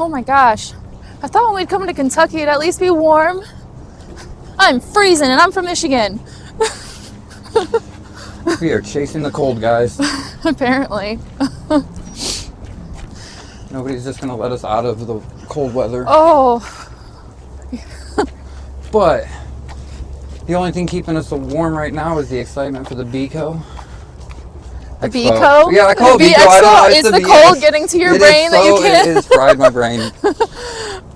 Oh my gosh. I thought when we'd come to Kentucky it'd at least be warm. I'm freezing and I'm from Michigan. We are chasing the cold, guys. Apparently. Nobody's just gonna let us out of the cold weather. Oh. But the only thing keeping us so warm right now is the excitement for the Beeco. The Beeco? Yeah, I call it Bee Beeco. I don't know. Expo? Is the cold getting to your brain that you can't? It is fried my brain.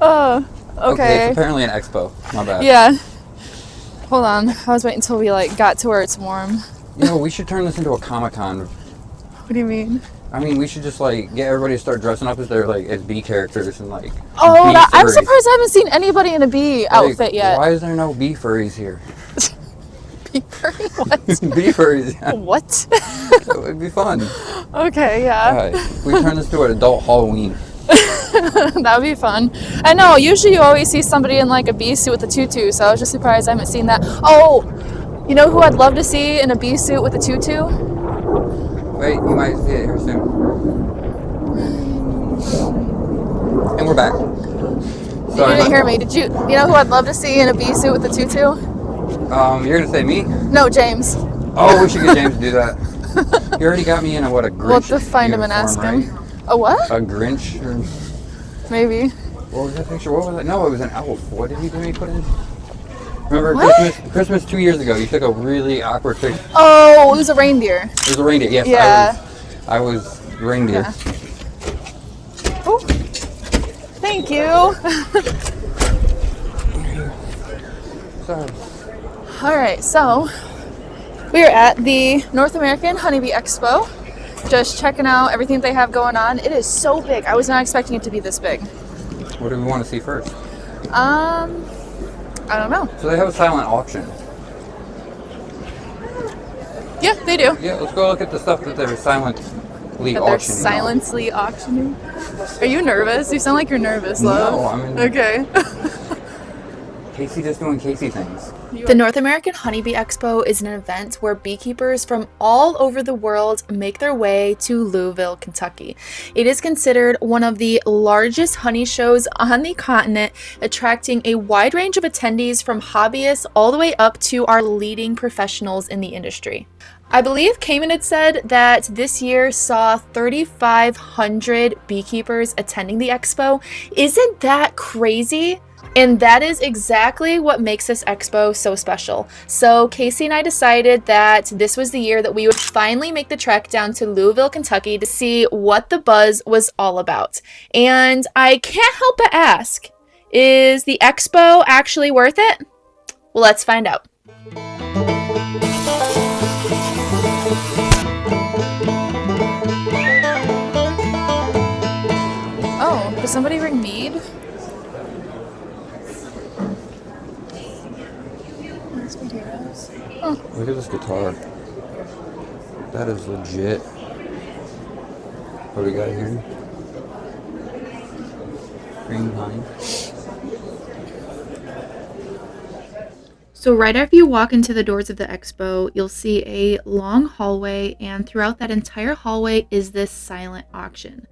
Oh, okay. It's apparently an expo. My bad. Yeah. Hold on. I was waiting until we got to where it's warm. We should turn this into a Comic-Con. What do you mean? I mean, we should just get everybody to start dressing up as as bee characters and Oh, I'm surprised I haven't seen anybody in a bee outfit yet. Why is there no bee furries here? Bee furry? What? Bee furries. Yeah. What? It would be fun. Okay, yeah. All right. We turn this to an adult Halloween. That would be fun. I know, usually you always see somebody in a bee suit with a tutu, so I was just surprised I haven't seen that. Oh, you know who I'd love to see in a bee suit with a tutu? Wait, you might see it here soon. And we're back. Sorry, you didn't hear me. Did you? You know who I'd love to see in a bee suit with a tutu? You're gonna say me? No, James. Oh, we should get James to do that. You already got me in a Grinch. We'll have to find him and ask him. Right? A what? A Grinch? Maybe. What was that picture? What was it? No, it was an elf. What did he do? He put in? Remember Christmas 2 years ago? You took a really awkward picture. Oh, it was a reindeer. It was a reindeer. Yes, yeah. I was reindeer. Yeah. Oh, thank you. Sorry. All right, so we are at the North American Honeybee Expo. Just checking out everything they have going on. It is so big. I was not expecting it to be this big. What do we want to see first? I don't know. So they have a silent auction. Yeah, they do. Yeah, let's go look at the stuff that they're silently auctioning. They're silently auctioning? Are you nervous? You sound like you're nervous, love. No, I mean... Okay. Casey just doing Casey things. The North American Honeybee Expo is an event where beekeepers from all over the world make their way to Louisville, Kentucky. It is considered one of the largest honey shows on the continent, attracting a wide range of attendees from hobbyists all the way up to our leading professionals in the industry. I believe Cayman had said that this year saw 3,500 beekeepers attending the expo. Isn't that crazy? And that is exactly what makes this expo so special. So Casey and I decided that this was the year that we would finally make the trek down to Louisville, Kentucky to see what the buzz was all about. And I can't help but ask, is the expo actually worth it? Well, let's find out. Oh, does somebody bring mead? Oh. Look at this guitar. That is legit. What do we got here? Green pine. So right after you walk into the doors of the expo, you'll see a long hallway, and throughout that entire hallway is this silent auction.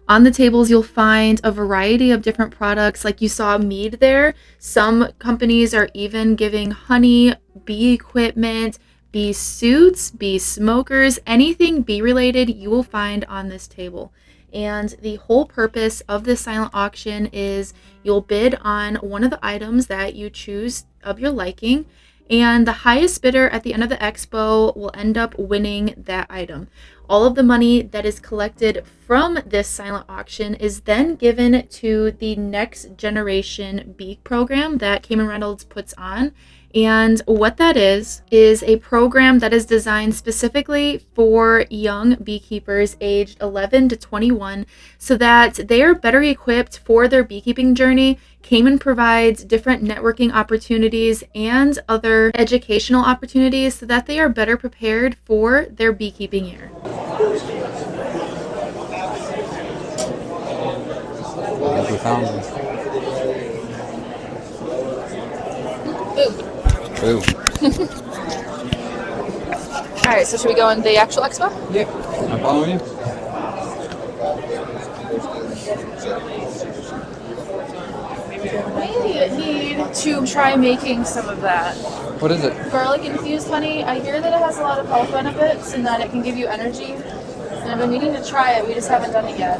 On the tables, you'll find a variety of different products, like you saw mead there. Some companies are even giving honey, bee equipment, bee suits, bee smokers, anything bee related you will find on this table. And the whole purpose of this silent auction is you'll bid on one of the items that you choose of your liking, and the highest bidder at the end of the expo will end up winning that item. All of the money that is collected from this silent auction is then given to the Next Generation Bee program that Cayman Reynolds puts on. And what that is a program that is designed specifically for young beekeepers aged 11 to 21 so that they are better equipped for their beekeeping journey. Cayman provides different networking opportunities and other educational opportunities so that they are better prepared for their beekeeping year. We found them. Ooh. All right, so should we go in the actual expo? Yeah, I'm following you. We need to try making some of that. What is it? Garlic infused honey. I hear that it has a lot of health benefits and that it can give you energy. And I've been meaning to try it. We just haven't done it yet.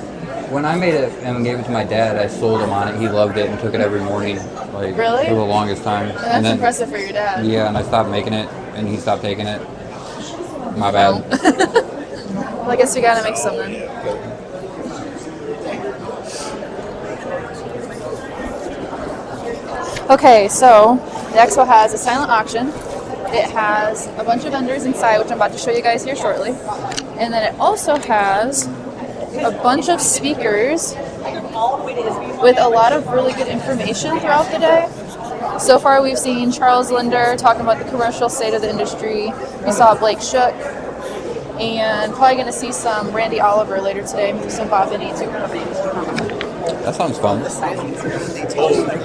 When I made it and gave it to my dad, I sold him on it. He loved it and took it every morning, like Really? for the longest time. And that's And then, impressive for your dad. yeah, and I stopped making it, and he stopped taking it. My bad. Well, I guess we gotta make some then. Okay, so the Expo has a silent auction. It has a bunch of vendors inside, which I'm about to show you guys here shortly. And then it also has a bunch of speakers with a lot of really good information throughout the day. So far, we've seen Charles Linder talking about the commercial state of the industry. We saw Blake Shook, and probably going to see some Randy Oliver later today, maybe some Bob Binney too. That sounds fun.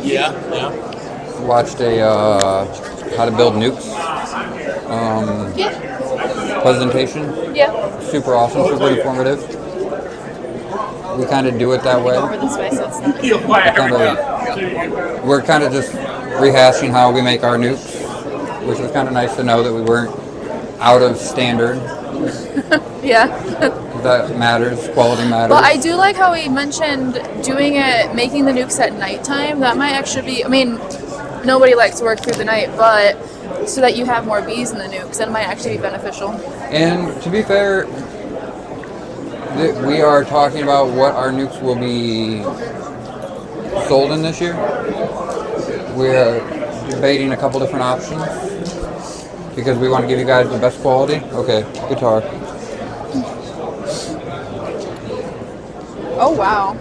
Yeah. Watched a how to build nukes Yeah, presentation. yeah. Super awesome, super informative. We kind of do it that way. Over this way, so it's not. We're kind of just rehashing how we make our nukes, which was kind of nice to know that we weren't out of standard. Yeah. That matters. Quality matters. But I do like how he mentioned making the nukes at nighttime. That might actually be, I mean, nobody likes to work through the night, but so that you have more bees in the nukes, that might actually be beneficial. And to be fair, we are talking about what our nukes will be sold in this year. We're debating a couple different options because we want to give you guys the best quality. Okay, guitar. Oh wow.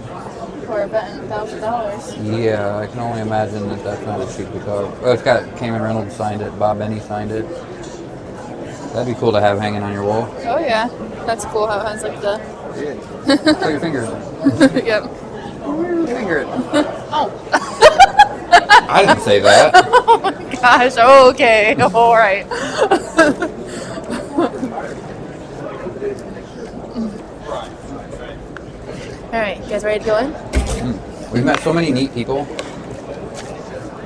For betting $1,000. Yeah, I can only imagine that that's not a cheap guitar. Oh, it's got Cameron Reynolds signed it, Bob Benny signed it. That'd be cool to have hanging on your wall. Oh yeah. That's cool how it has like the Put your finger. Yep. Finger it. Oh. I didn't say that. Oh my gosh, okay. Alright. Alright, you guys ready to go in? We've met so many neat people.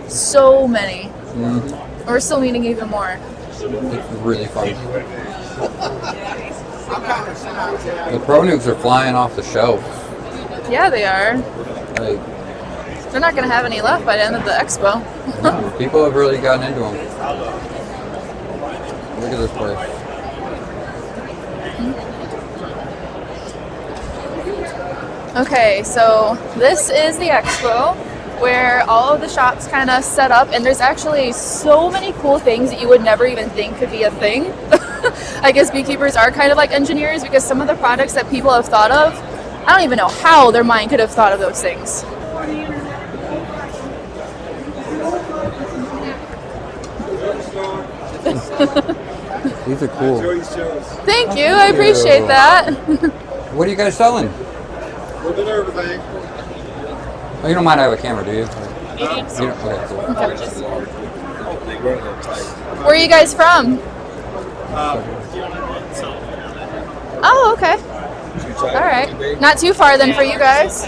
So many. Mm-hmm. We're still meeting even more. It's really fun. The Pro Nukes are flying off the shelf. Yeah, they are. Like, They're not going to have any left by the end of the expo. no, people have really gotten into them. Look at this place. Okay, so this is the expo where all of the shops kind of set up, and there's actually so many cool things that you would never even think could be a thing. I guess beekeepers are kind of like engineers because some of the products that people have thought of, I don't even know how their mind could have thought of those things. These are cool. Thank you, I appreciate that. What are you guys selling? A little bit of everything. Oh, you don't mind I have a camera, do you? You don't, okay, cool. Where are you guys from? Oh, okay. All right. Not too far then for you guys.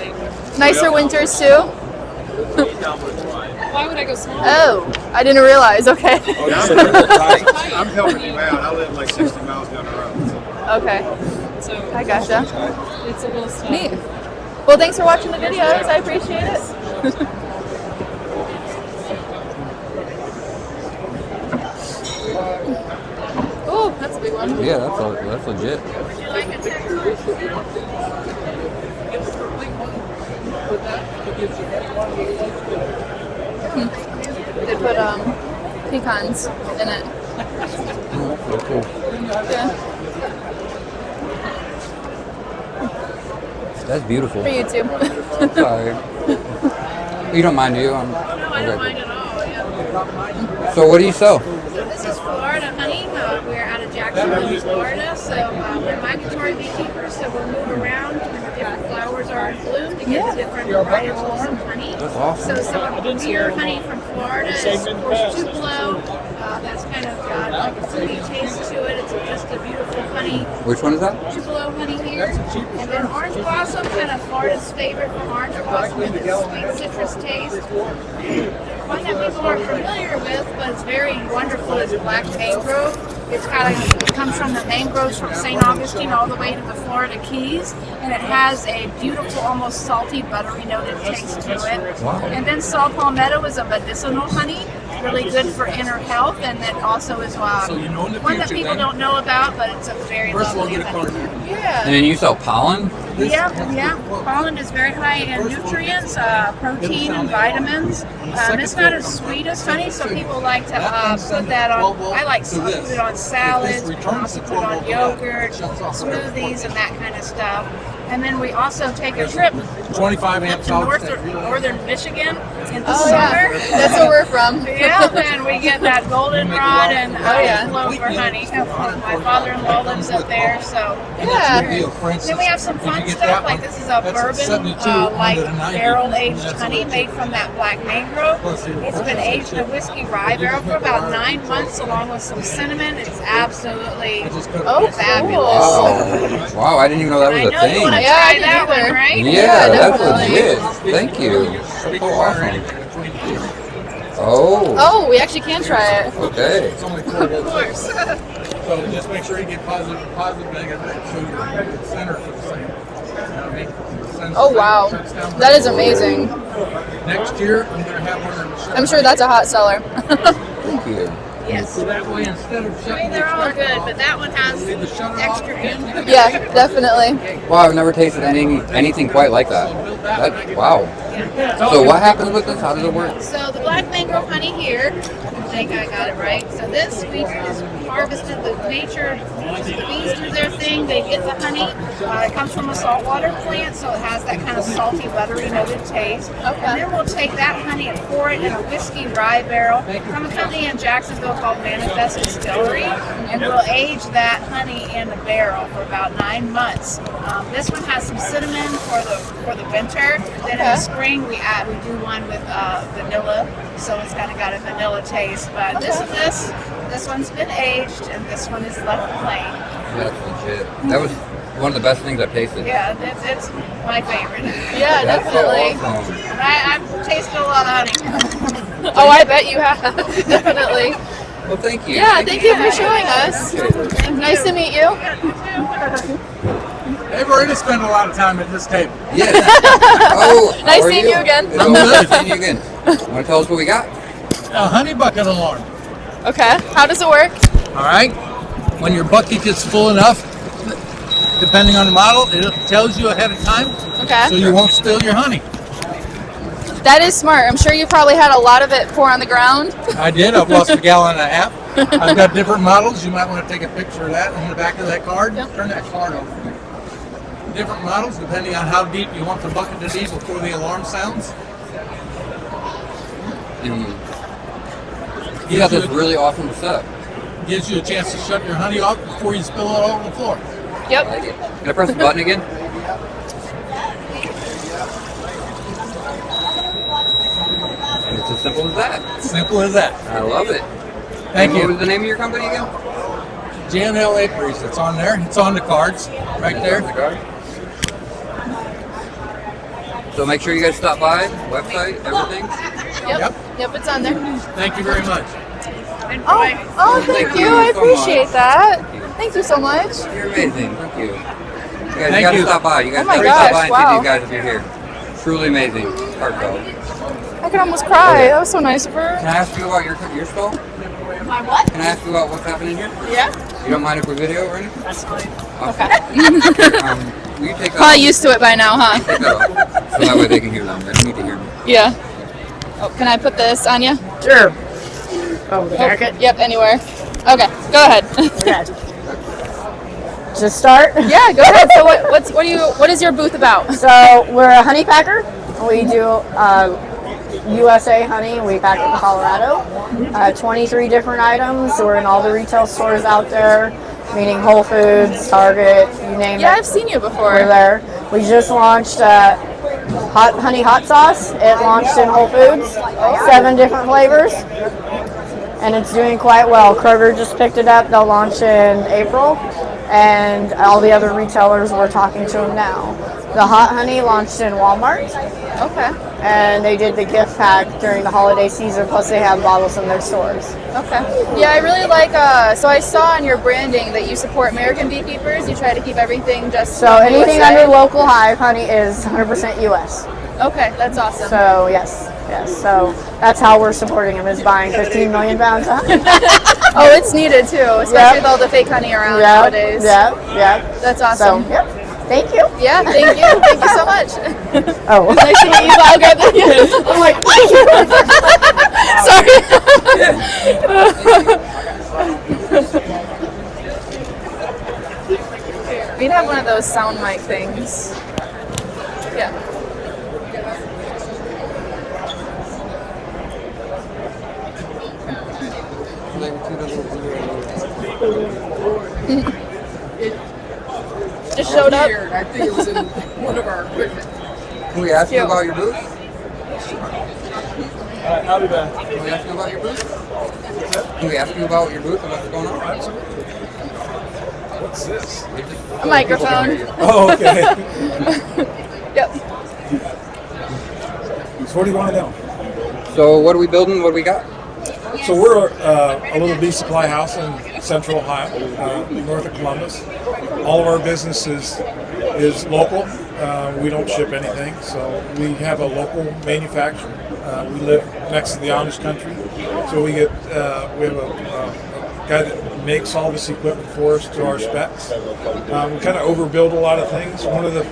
Nicer winters too. Why would I go small? Oh, I didn't realize. Okay. I'm helping you out. I live like 60 miles down the road. Okay. So I gotcha. it's a little stuff. Neat. Well, thanks for watching the videos. I appreciate it. Oh, that's a big one. Yeah, that's legit. They put pecans in it. Very cool. Yeah. That's beautiful. For you too. Sorry. You don't mind, do you? No, I don't mind at all. Yeah. So what do you sell? This is Florida honey. We're out of Jacksonville, Florida. So we're migratory beekeepers. So we'll move around when the different flowers are in bloom to get the different varietals of honey. That's awesome. So some of the pure honey from Florida is, of course, Tupelo, That's kind of got like a fruity taste to it. It's just a beautiful honey. Which one is that? Tupelo honey here. And then orange blossom, kind of Florida's favorite for orange blossom with its sweet citrus taste. One that people aren't familiar with, but it's very wonderful, is black mangrove. It comes from the mangroves from St. Augustine all the way to the Florida Keys, and it has a beautiful, almost salty, buttery noted taste to it. Wow. And then saw palmetto is a medicinal honey, really good for inner health, and that also is one that people don't know about, but it's a very lovely honey. Yeah. And then you sell pollen? Yeah. Pollen is very high in nutrients, protein, and vitamins. It's not as sweet as honey, so people like to put that on. I like to put it on salads. We can also put it on yogurt, smoothies, and that kind of stuff. And then we also take a trip 25 amp to northern Michigan in the Oh, summer. yeah. That's where we're from. Yeah, and we get that goldenrod and flow for honey. My father-in-law lives up there, so Yeah. then we have some fun stuff, like this is a bourbon, like barrel-aged honey made from that black mangrove. It's been aged in a whiskey rye barrel for about 9 months, along with some cinnamon. It's absolutely fabulous. Wow, I didn't even know that was I a know thing. you want to Yeah, try I didn't that either. one, right? Yeah, that's definitely. legit. Thank you. So awesome. Oh. Oh, we actually can try it. Okay. It's only 4 Of course. So just make sure you get positive, negative, so you're center for the same. You know what I mean? Oh, wow. That is amazing. Next year, I'm going to have one in the shop. I'm sure that's a hot seller. Thank you. Yes. So that way, instead of I shutting mean, they're all good, but that one has extra in. Yeah, definitely. Wow, I've never tasted anything quite like that. Wow. So what happens with this? How does it work? So the black mangrove honey here, I think I got it right. So this we just harvested the nature, the bees do their thing, they get the honey. It comes from a saltwater plant, so it has that kind of salty, buttery noted taste. And then we'll take that honey and pour it in a whiskey rye barrel from a company in Jacksonville called Manifest Distillery, and we'll age that honey in a barrel for about 9 months. This one has some cinnamon for the winter. Then in the spring we do one with vanilla, so it's kind of got a vanilla taste. But this one's been aged, and this one is left plain. That's legit. That was one of the best things I've tasted. Yeah, it's my favorite. Yeah, That's definitely. so awesome. And I've tasted a lot of honey. Oh, I bet you have. Definitely. Well, thank you. Yeah, thank you for showing us. Nice to meet you. They've already spent a lot of time at this table. Yes. Oh, how Nice are seeing you again. It's always nice seeing you again. Want to tell us what we got? A honey bucket alarm. Okay, how does it work? All right. When your bucket gets full enough, depending on the model, it tells you ahead of time, Okay. so you won't spill your honey. That is smart. I'm sure you probably had a lot of it pour on the ground. I did. I've lost 1.5 gallons. I've got different models. You might want to take a picture of that on the back of that card. Yep. Turn that card over. Different models, depending on how deep you want the bucket to be before the alarm sounds. You got this really awesome setup. Gives you a chance to shut your honey off before you spill it all over the floor. I Yep. like it. Can I press the button again? And it's as simple as that. Simple as that. I love it. Thank And what you. was the name of your company again? Jan.L. Apiaries. It's on there. It's on the cards right there. So make sure you guys stop by, website, everything. Yep. Yep, it's on there. Thank you very much. Oh, thank you. I appreciate that. Thank you so much. You're amazing. Thank you. You guys Thank gotta you. stop by. You guys Oh my gotta stop by gosh, and wow. see these guys if you're here. Truly amazing. Heartfelt. I could almost cry. That was so nice of her. Can I ask you about your stall? My what? Can I ask you about what's happening here? Yeah. You don't mind if we video or anything? That's fine. Okay. Will you take that Probably off? used to it by now, huh? Take that off. So that way they can hear them. They don't need to hear me. Yeah. Oh, can I put this on you? Sure. Oh, the jacket? Yep, anywhere. Okay, go ahead. Okay. Just start. Yeah, go ahead. So what is your booth about? So we're a honey packer. We do USA honey. We pack it in Colorado. 23 different items. We're in all the retail stores out there, meaning Whole Foods, Target, you name Yeah, it. I've seen you before. We're there. We just launched honey hot sauce. It launched in Whole Foods. 7 different flavors. and it's doing quite well. Kroger just picked it up. They'll launch in April, and all the other retailers we're talking to them now. The hot honey launched in Walmart, Okay. and they did the gift pack during the holiday season. Plus, they have bottles in their stores. Okay. Yeah, I really like. So I saw on your branding that you support American beekeepers. You try to keep everything just So anything USA. under local hive honey is 100% U.S. Okay, that's awesome. So yes. So that's how we're supporting them, is buying 15 million pounds of honey. Oh, it's needed too, especially with all the fake honey around nowadays. Yeah. That's So awesome. yep. Thank you. Yeah, thank you. Thank you so much. Oh. Nice to meet you. I'll grab the. I'm like, thank you. Sorry. We'd have one of those sound mic things. Yeah. Just showed up. Here, I think it was in one of our equipment. Can we ask you about your booth? I'll be back. Can we ask you about your booth? Can we ask you about your booth and what's going on? What's this? A microphone. Oh, okay. Yep. So what do you want to know? So what are we building? What do we got? So we're a little bee supply house in Central Ohio, north of Columbus. All of our business is local. We don't ship anything, so we have a local manufacturer. We live next to the Amish country, so we have a guy that makes all this equipment for us to our specs. We kind of overbuild a lot of things. One of the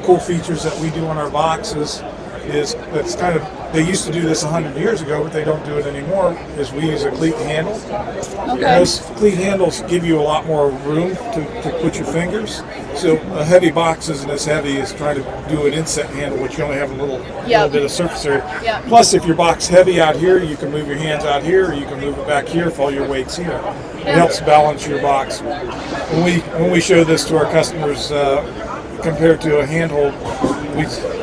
cool features that we do on our boxes is that's kind of, they used to do this 100 years ago, but they don't do it anymore, is we use a cleat handle. Okay. Those cleat handles give you a lot more room to put your fingers. So a heavy box isn't as heavy as trying to do an inset handle, which you only have a little bit of surface area. Yep. Plus, if your box heavy out here, you can move your hands out here, or you can move it back here if all your weight's here. It helps balance your box. When we show this to our customers, compared to a handhold,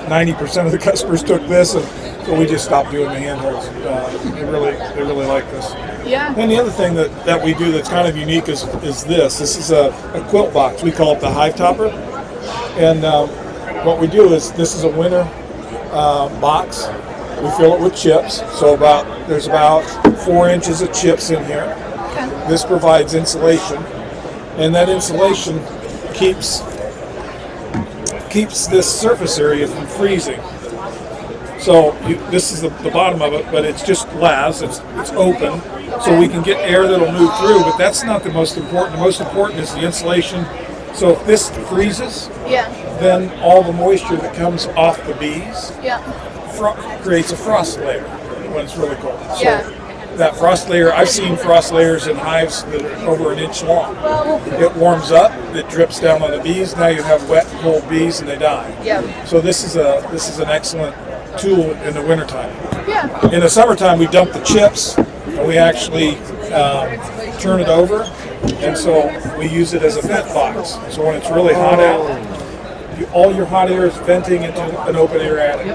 90% of the customers took this, and so we just stopped doing the handholds. They really like this. Yeah. And the other thing that we do that's kind of unique is this. This is a quilt box. We call it the hive topper. And what we do is, this is a winter box. We fill it with chips. So there's about 4 inches of chips in here. Okay. This provides insulation, and that insulation keeps this surface area from freezing. So this is the bottom of it, but it's just glass. It's open, so we can get air that'll move through. But that's not the most important. The most important is the insulation. So if this freezes, then all the moisture that comes off the bees creates a frost layer when it's really cold. So that frost layer, I've seen frost layers in hives that are over an inch long. It warms up, it drips down on the bees. Now you have wet, cold bees, and they die. So this is an excellent tool in the wintertime. In the summertime, we dump the chips, and we actually turn it over, and so we use it as a vent box. So when it's really hot out, all your hot air is venting into an open air attic.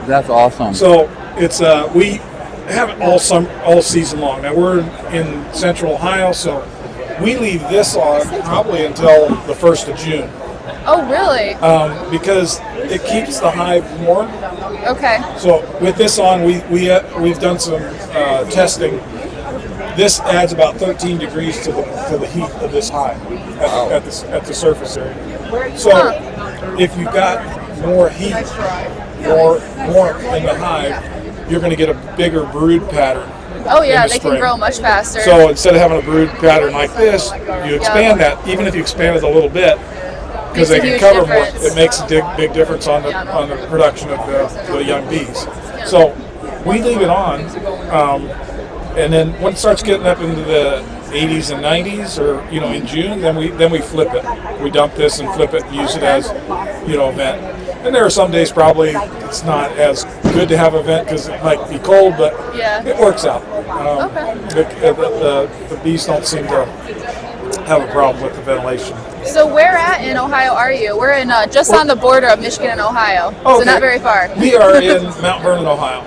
That's awesome. So it's we have it all season long. Now we're in Central Ohio, so we leave this on probably until the 1st of June. Oh, really? Because it keeps the hive warm. Okay. So with this on, we've done some testing. This adds about 13 degrees to the heat of this hive at the surface area. So if you've got more heat or warmth in the hive, you're going to get a bigger brood pattern. Oh yeah, in the they spring. can grow much faster. So instead of having a brood pattern like this, you expand that. Even if you expand it a little bit, because they can cover more, it makes a big difference on the production of the young bees. So we leave it on, and then when it starts getting up into the 80s and 90s, or in June, then we flip it. We dump this and flip it and use it as a vent. And there are some days probably it's not as good to have a vent because it might be cold, but it works out. The bees don't seem to have a problem with the ventilation. So where at in Ohio are you? We're in just on the border of Michigan and Ohio, so Okay. not very far. We are in Mount Vernon, Ohio.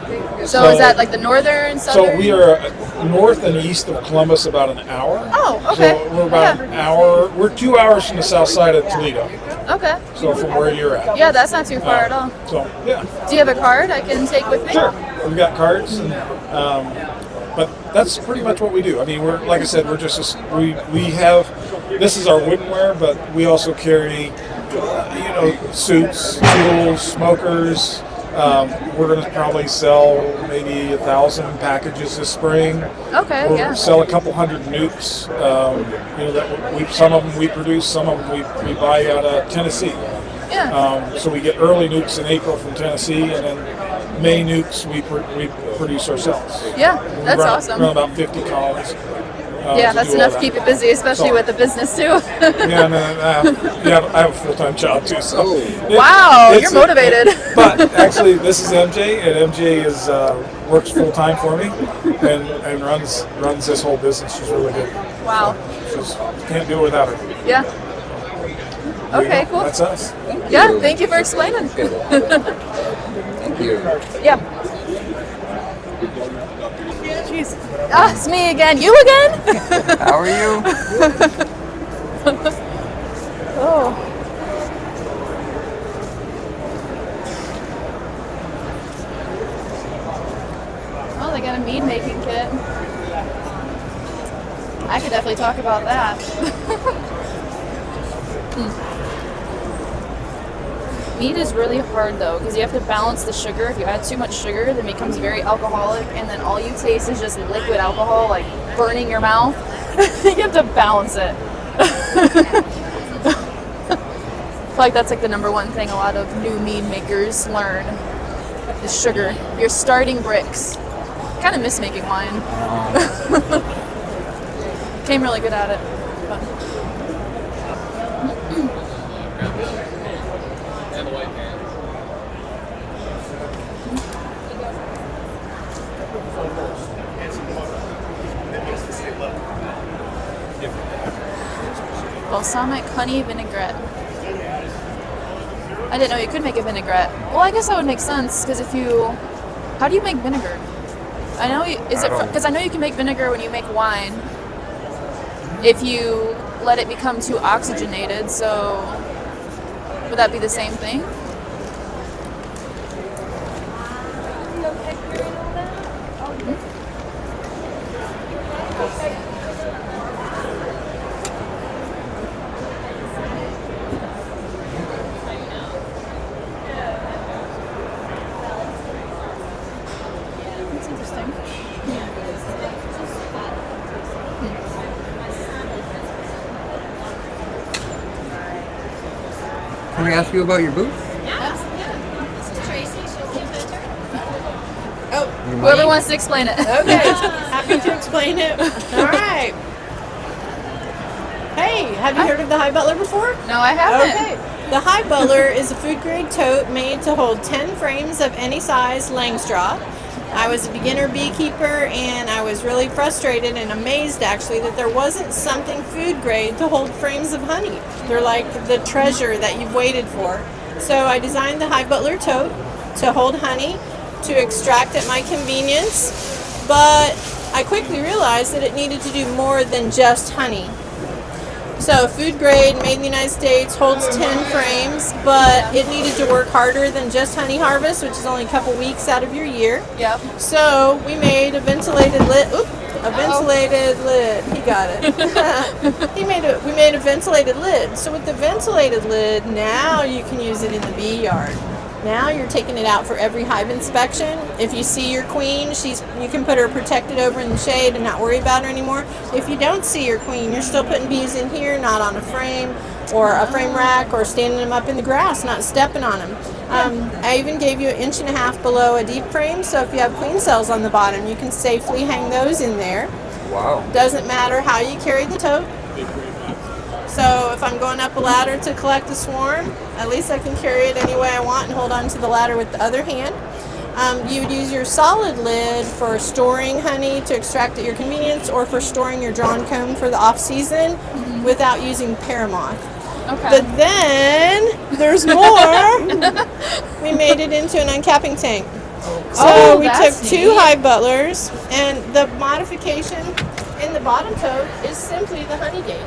So is that like the northern, So southern? we are north and east of Columbus, about an hour. Oh, okay. So we're about an hour. We're 2 hours from the south side of Toledo. Okay. So from where you're at. Yeah, that's not too far at all. So yeah, Do you have a card I can take with me? sure. We've got cards, and, but that's pretty much what we do. I mean, we're like I said, we're just we have. This is our woodenware, but we also carry, suits, tools, smokers. We're going to probably sell maybe 1,000 packages this spring. Okay, We'll yeah. sell a couple hundred nukes. That some of them we produce, some of them we buy out of Tennessee. Yeah. So we get early nukes in April from Tennessee, and then May nukes we produce ourselves. Yeah, We that's run, awesome. Run about 50 columns. Yeah, to that's do all enough to that. keep you busy, especially So- with the business too. Yeah, and then, I have a full-time job too. So Wow, it's you're motivated. But actually, this is MJ, and MJ is works full-time for me, and runs this whole business. She's really good. Wow. She's can't do it without her. Yeah. There you Okay, go. cool. That's us. Yeah, thank you for explaining. Thank you. Yeah. Jeez. Ah, it's me again. You again? How are you? Oh. Oh, they got a mead making kit. I could definitely talk about that. Mead is really hard though, because you have to balance the sugar. If you add too much sugar, then it becomes very alcoholic, and then all you taste is just liquid alcohol, like burning your mouth. You have to balance it. I feel like that's like the number one thing a lot of new mead makers learn is sugar. You're starting bricks. Kind of miss making wine. Came really good at it. But. Balsamic honey vinaigrette. I didn't know you could make a vinaigrette. Well, I guess that would make sense because how do you make vinegar? I know because I know you can make vinegar when you make wine. If you let it become too oxygenated, so would that be the same thing? That's interesting. Can we ask you about your booth? This is Tracy. She'll be a mentor. Whoever wants to explain it. Okay, happy to explain it. All right. Hey, have you heard of the High Butler before? No, I haven't. Okay. The High Butler is a food grade tote made to hold 10 frames of any size laying straw. I was a beginner beekeeper and I was really frustrated and amazed actually that there wasn't something food grade to hold frames of honey. They're like the treasure that you've waited for. So I designed the High Butler tote to hold honey, to extract at my convenience, but I quickly realized that it needed to do more than just honey. So food grade, made in the United States, holds 10 frames, but it needed to work harder than just honey harvest, which is only a couple weeks out of your year. Yep. So we made a ventilated lid. Ventilated lid. He got it. We made a ventilated lid. So with the ventilated lid, now you can use it in the bee yard. Now you're taking it out for every hive inspection. If you see your queen, you can put her protected over in the shade and not worry about her anymore. If you don't see your queen, you're still putting bees in here, not on a frame or a frame rack or standing them up in the grass, not stepping on them. I even gave you 1.5 inches below a deep frame, so if you have queen cells on the bottom, you can safely hang those in there. Wow. Doesn't matter how you carry the tote. So if I'm going up a ladder to collect a swarm, at least I can carry it any way I want and hold on to the ladder with the other hand. You would use your solid lid for storing honey to extract at your convenience or for storing your drawn comb for the off season without using paramoth. Okay. But then there's more. We made it into an uncapping tank. So Oh, we took that's 2 neat. hive butlers, and the modification in the bottom tote is simply the honey gate.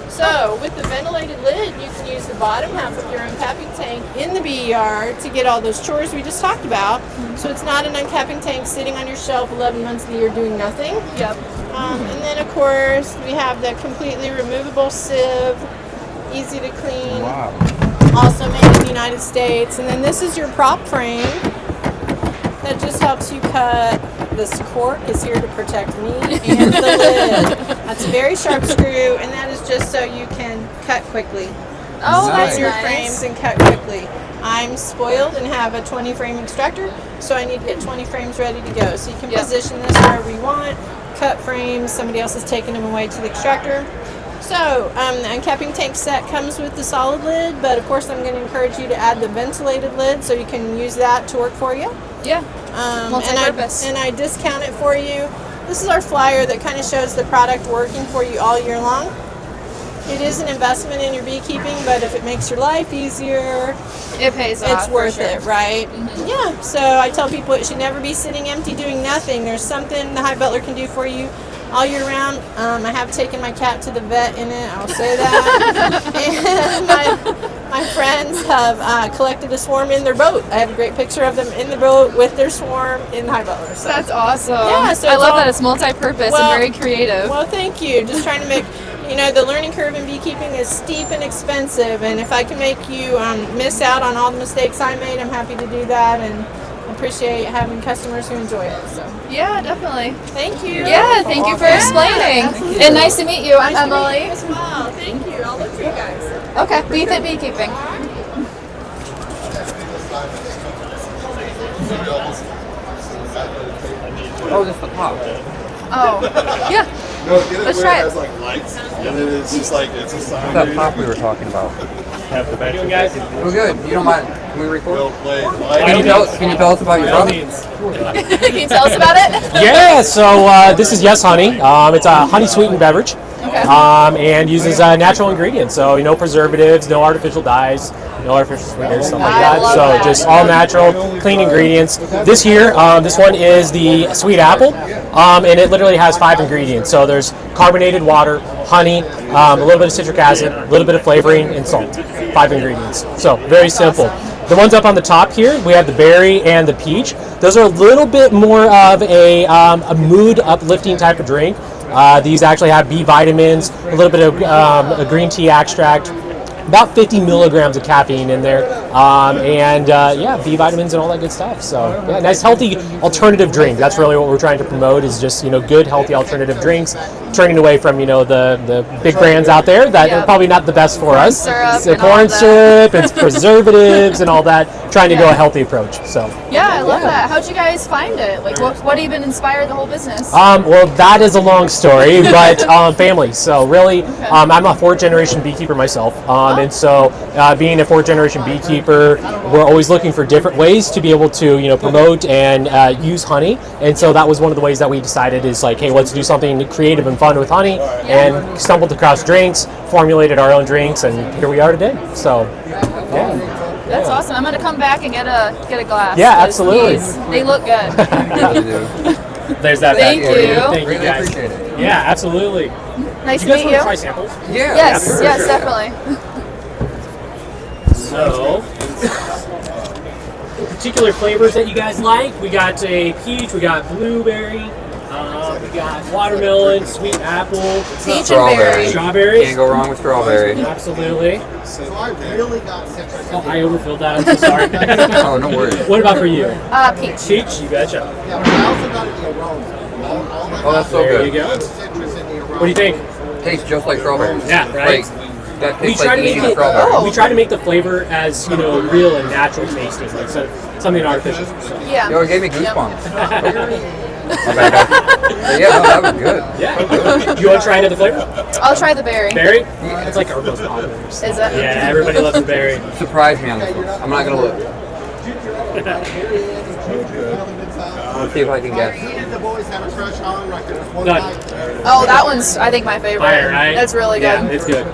So with the ventilated lid, you can use the bottom half of your uncapping tank in the bee yard to get all those chores we just talked about. So it's not an uncapping tank sitting on your shelf 11 months of the year doing nothing. Yep. And then of course we have the completely removable sieve, easy to clean. Wow. Also made in the United States. And then this is your prop frame that just helps you cut. This cork is here to protect me and the lid. That's a very sharp screw, and that is just so you can cut quickly. Oh, Nice. that's Spin your nice. frames and cut quickly. I'm spoiled and have a 20 frame extractor, so I need to get 20 frames ready to go. So you can Yep. position this wherever you want, cut frames, somebody else is taking them away to the extractor. So the uncapping tank set comes with the solid lid, but of course I'm going to encourage you to add the ventilated lid so you can use that to work for you. Yeah. And Multi-purpose. I discount it for you. This is our flyer that kind of shows the product working for you all year long. It is an investment in your beekeeping, but if it makes your life easier, It pays off. it's for worth sure. it, right? Yeah. So I tell people it should never be sitting empty doing nothing. There's something the Hive Butler can do for you all year round. I have taken my cat to the vet in it. I'll say that. And my friends have collected a swarm in their boat. I have a great picture of them in the boat with their swarm in the Hive Butler. So. That's awesome. Yeah, so I it's love all- that it's multi-purpose Well- and very creative. Well, thank you. Just trying to make, the learning curve in beekeeping is steep and expensive, and if I can make you miss out on all the mistakes I made, I'm happy to do that, and appreciate having customers who enjoy it. So, Yeah, definitely. thank you. Yeah, thank you for explaining. absolutely. And nice to meet you. I'm Nice to meet Emily. you as well. Thank you. I'll look for you guys. Okay, Beekeeping. Oh, this is the pop. Oh, yeah. No, get it Let's where try it it. has like lights, and then it's just like it's a sign. That pop we were talking about. We're good. You don't mind? Can we record? We'll play Can lights. you tell us about your product? Can you tell us about it? Yeah, so this is Yes Honey. It's a honey sweetened beverage, and uses natural ingredients. So no preservatives, no artificial dyes, no artificial sweeteners, stuff like I that. love So that. just all natural, clean ingredients. This here, this one is the sweet apple, and it literally has 5 ingredients. So there's carbonated water, honey, a little bit of citric acid, a little bit of flavoring, and salt. 5 ingredients. So very simple. The ones up on the top here, we have the berry and the peach. Those are a little bit more of a mood uplifting type of drink. These actually have B vitamins, a little bit of a green tea extract, about 50 milligrams of caffeine in there, and B vitamins and all that good stuff. So yeah, nice healthy alternative drink. That's really what we're trying to promote, is just good healthy alternative drinks, turning away from the big brands out there that are probably not the best for us. syrup So and all corn that. syrup and preservatives and all that. Trying to go a healthy approach. So. Yeah, I love that. How'd you guys find it? Like, what even inspired the whole business? Well, that is a long story, but family. So really, I'm a 4th generation beekeeper myself, and so being a 4th generation beekeeper, we're always looking for different ways to be able to promote and use honey. And so that was one of the ways that we decided is like, hey, let's do something creative and fun with honey, and stumbled across drinks, formulated our own drinks, and here we are today. So yeah. That's awesome. I'm gonna come back and get a glass. Yeah, 'cause absolutely. They look good. There's that. Thank back for you. Thank you Really guys. appreciate it. Yeah, absolutely. Nice You to guys meet want to you. try samples? Yeah. Yes, sure, yes, sure. definitely. So, particular flavors that you guys like? We got a peach, we got blueberry, we got watermelon, sweet apple, Peach and Strawberry. berry. strawberries. Can't go wrong with strawberry. Absolutely. So I really got citrus. Oh, I overfilled that. I'm so sorry. Oh, no worries. What about for you? Peach. Peach, you betcha. Yeah, but I also got the aroma. All that Oh, that's so There good. you go. citrus in the aroma. What do you think? Tastes just like strawberries. Yeah, right? Like, that We tastes try like to make eating a it. strawberry. We try to make the flavor as real and natural tasting, like something artificial. So. Yeah. Yo, it gave me goosebumps. My bad, guys. But yeah, no, that was good. Yeah. Do you want to try another flavor? I'll try the berry. Berry? It's like our most popular. Is it? Yeah, everybody loves the berry. Surprise me on this one. I'm not gonna look. Let's see if I can guess. The boys have a crush on like there's one Done. night. Oh, that one's I think my favorite. Fire, right? That's really good. Yeah, it's good.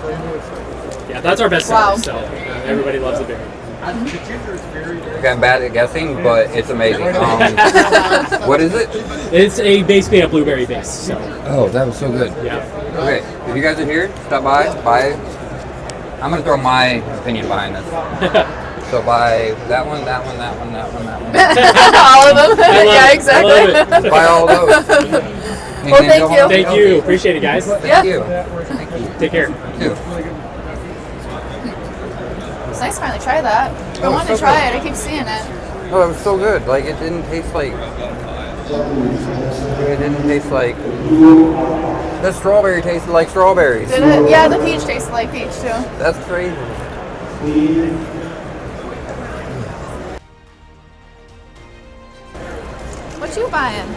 Yeah, that's our best Wow. seller. So everybody loves the berry. Okay, I'm bad at guessing, but it's amazing. What is it? It's basically a blueberry base. So Oh, that was so good. yeah. Okay, if you guys are here, stop by, buy. I'm gonna throw my opinion behind this. So buy that one, that one, that one, that one, that one. All of them. I love Yeah, it. exactly. I love it. Buy all those. Well, thank you. Thank you. Appreciate it, guys. Yeah. Thank you. Thank you. Take care. Too. It's nice to finally try that. I wanted to try it. I keep seeing it. Oh, it was so good. Like it didn't taste like. The strawberry tasted like strawberries. Did it? Yeah, the peach tasted like peach too. That's crazy. What you buying?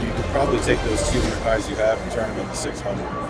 You could probably take those 200 pies you have and turn them into 600.